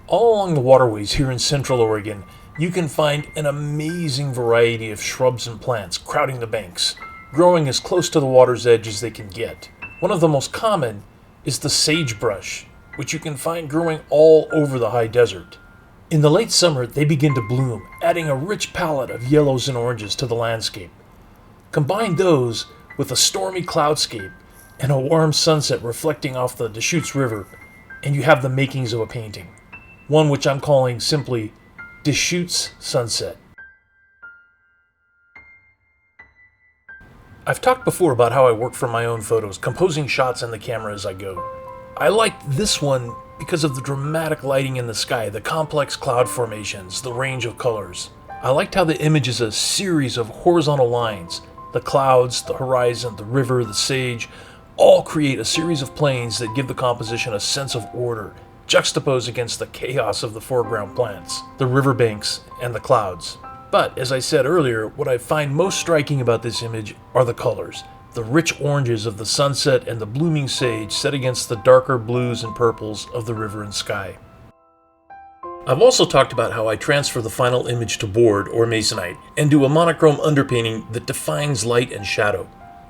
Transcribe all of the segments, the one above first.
All along the waterways here in Central Oregon, you can find an amazing variety of shrubs and plants crowding the banks, growing as close to the water's edge as they can get. One of the most common is the sagebrush, which you can find growing all over the high desert. In the late summer, they begin to bloom, adding a rich palette of yellows and oranges to the landscape. Combine those with a stormy cloudscape and a warm sunset reflecting off the Deschutes River, and you have the makings of a painting. One which I'm calling simply Deschutes Sunset. I've talked before about how I work from my own photos, composing shots in the camera as I go. I liked this one because of the dramatic lighting in the sky, the complex cloud formations, the range of colors. I liked how the image is a series of horizontal lines. The clouds, the horizon, the river, the sage, all create a series of planes that give the composition a sense of order, juxtaposed against the chaos of the foreground plants, the riverbanks, and the clouds. But, as I said earlier, what I find most striking about this image are the colors. The rich oranges of the sunset and the blooming sage set against the darker blues and purples of the river and sky. I've also talked about how I transfer the final image to board or masonite and do a monochrome underpainting that defines light and shadow.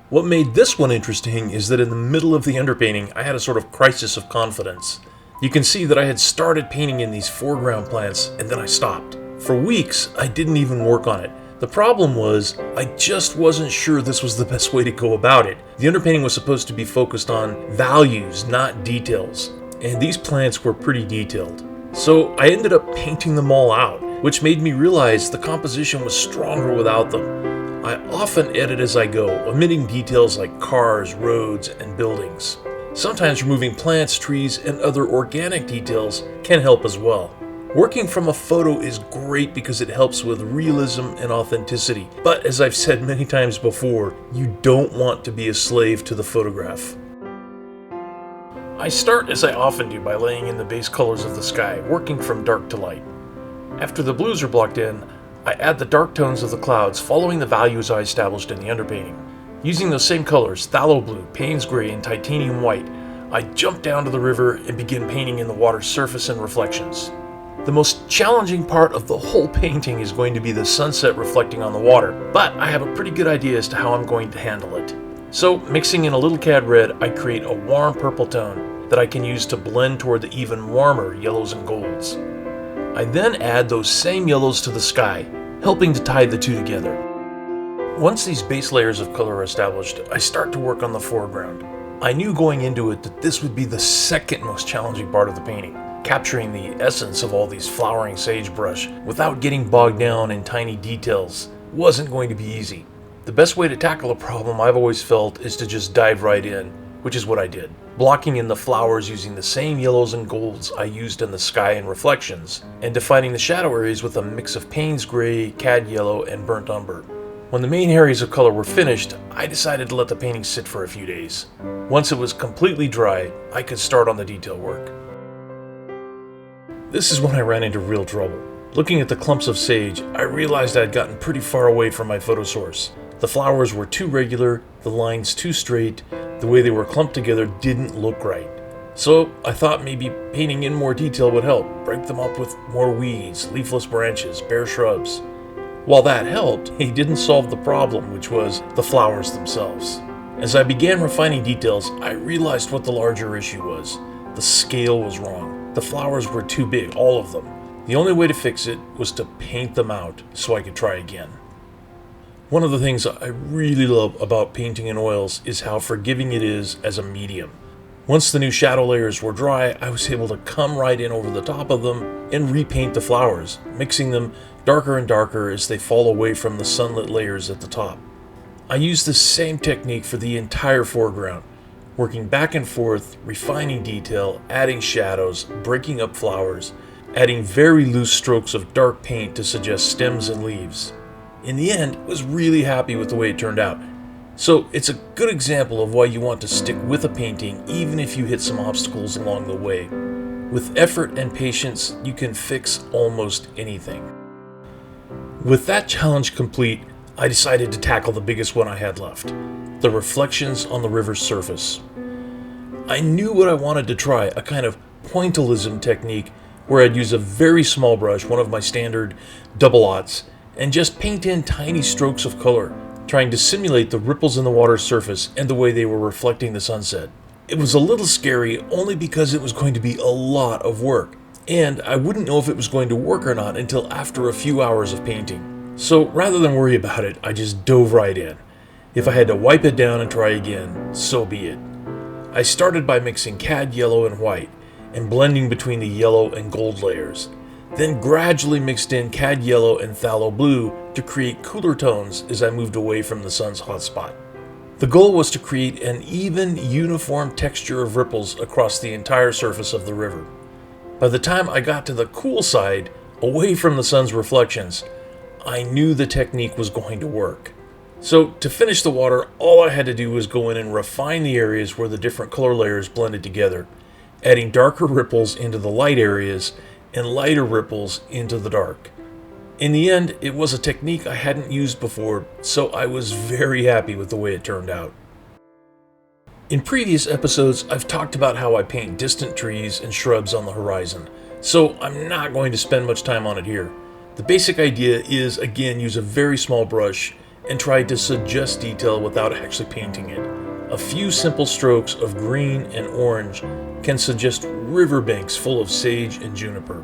What made this one interesting is that in the middle of the underpainting I had a sort of crisis of confidence. You can see that I had started painting in these foreground plants and then I stopped. For weeks I didn't even work on it. The problem was, I just wasn't sure this was the best way to go about it. The underpainting was supposed to be focused on values, not details, and these plants were pretty detailed. So I ended up painting them all out, which made me realize the composition was stronger without them. I often edit as I go, omitting details like cars, roads, and buildings. Sometimes removing plants, trees, and other organic details can help as well. Working from a photo is great because it helps with realism and authenticity, but as I've said many times before, you don't want to be a slave to the photograph. I start, as I often do, by laying in the base colors of the sky, working from dark to light. After the blues are blocked in, I add the dark tones of the clouds, following the values I established in the underpainting. Using those same colors, phthalo blue, Payne's gray, and titanium white, I jump down to the river and begin painting in the water's surface and reflections. The most challenging part of the whole painting is going to be the sunset reflecting on the water, but I have a pretty good idea as to how I'm going to handle it. So, mixing in a little cad red, I create a warm purple tone that I can use to blend toward the even warmer yellows and golds. I then add those same yellows to the sky, helping to tie the two together. Once these base layers of color are established, I start to work on the foreground. I knew going into it that this would be the second most challenging part of the painting. Capturing the essence of all these flowering sagebrush without getting bogged down in tiny details wasn't going to be easy. The best way to tackle a problem, I've always felt, is to just dive right in, which is what I did. Blocking in the flowers using the same yellows and golds I used in the sky and reflections, and defining the shadow areas with a mix of Payne's gray, cad yellow, and burnt umber. When the main areas of color were finished, I decided to let the painting sit for a few days. Once it was completely dry, I could start on the detail work. This is when I ran into real trouble. Looking at the clumps of sage, I realized I had gotten pretty far away from my photo source. The flowers were too regular, the lines too straight, the way they were clumped together didn't look right. So I thought maybe painting in more detail would help, break them up with more weeds, leafless branches, bare shrubs. While that helped, it didn't solve the problem, which was the flowers themselves. As I began refining details, I realized what the larger issue was. The scale was wrong. The flowers were too big, all of them. The only way to fix it was to paint them out so I could try again. One of the things I really love about painting in oils is how forgiving it is as a medium. Once the new shadow layers were dry, I was able to come right in over the top of them and repaint the flowers, mixing them darker and darker as they fall away from the sunlit layers at the top. I used the same technique for the entire foreground, working back and forth, refining detail, adding shadows, breaking up flowers, adding very loose strokes of dark paint to suggest stems and leaves. In the end, I was really happy with the way it turned out. So it's a good example of why you want to stick with a painting even if you hit some obstacles along the way. With effort and patience, you can fix almost anything. With that challenge complete, I decided to tackle the biggest one I had left, the reflections on the river's surface. I knew what I wanted to try, a kind of pointillism technique where I'd use a very small brush, one of my standard double aughts, and just paint in tiny strokes of color, trying to simulate the ripples in the water's surface and the way they were reflecting the sunset. It was a little scary only because it was going to be a lot of work, and I wouldn't know if it was going to work or not until after a few hours of painting. So rather than worry about it, I just dove right in. If I had to wipe it down and try again, so be it. I started by mixing cad yellow and white, and blending between the yellow and gold layers, then gradually mixed in cad yellow and phthalo blue to create cooler tones as I moved away from the sun's hot spot. The goal was to create an even, uniform texture of ripples across the entire surface of the river. By the time I got to the cool side, away from the sun's reflections, I knew the technique was going to work. So to finish the water, all I had to do was go in and refine the areas where the different color layers blended together, adding darker ripples into the light areas and lighter ripples into the dark. In the end, it was a technique I hadn't used before, so I was very happy with the way it turned out. In previous episodes, I've talked about how I paint distant trees and shrubs on the horizon, so I'm not going to spend much time on it here. The basic idea is, again, use a very small brush and try to suggest detail without actually painting it. A few simple strokes of green and orange can suggest riverbanks full of sage and juniper.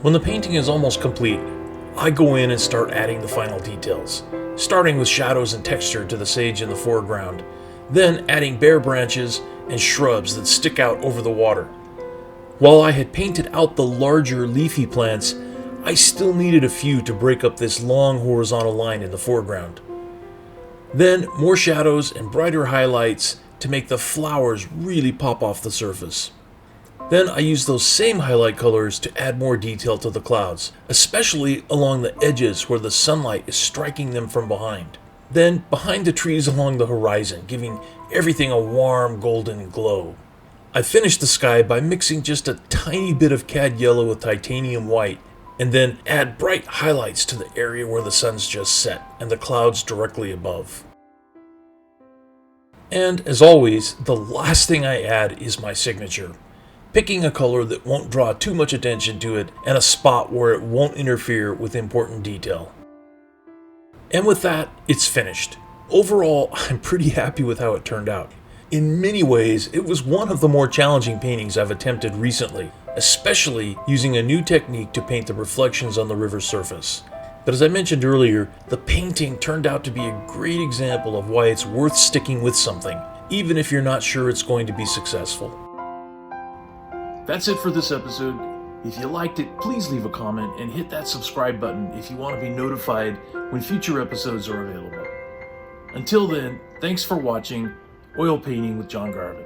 When the painting is almost complete, I go in and start adding the final details, starting with shadows and texture to the sage in the foreground, then adding bare branches and shrubs that stick out over the water. While I had painted out the larger leafy plants, I still needed a few to break up this long horizontal line in the foreground. Then more shadows and brighter highlights to make the flowers really pop off the surface. Then I used those same highlight colors to add more detail to the clouds, especially along the edges where the sunlight is striking them from behind. Then behind the trees along the horizon, giving everything a warm golden glow. I finished the sky by mixing just a tiny bit of cad yellow with titanium white, and then add bright highlights to the area where the sun's just set and the clouds directly above. And as always, the last thing I add is my signature, picking a color that won't draw too much attention to it and a spot where it won't interfere with important detail. And with that, it's finished. Overall, I'm pretty happy with how it turned out. In many ways, it was one of the more challenging paintings I've attempted recently, especially using a new technique to paint the reflections on the river's surface. But as I mentioned earlier, the painting turned out to be a great example of why it's worth sticking with something, even if you're not sure it's going to be successful. That's it for this episode. If you liked it, please leave a comment and hit that subscribe button if you want to be notified when future episodes are available. Until then, thanks for watching Oil Painting with John Garvin.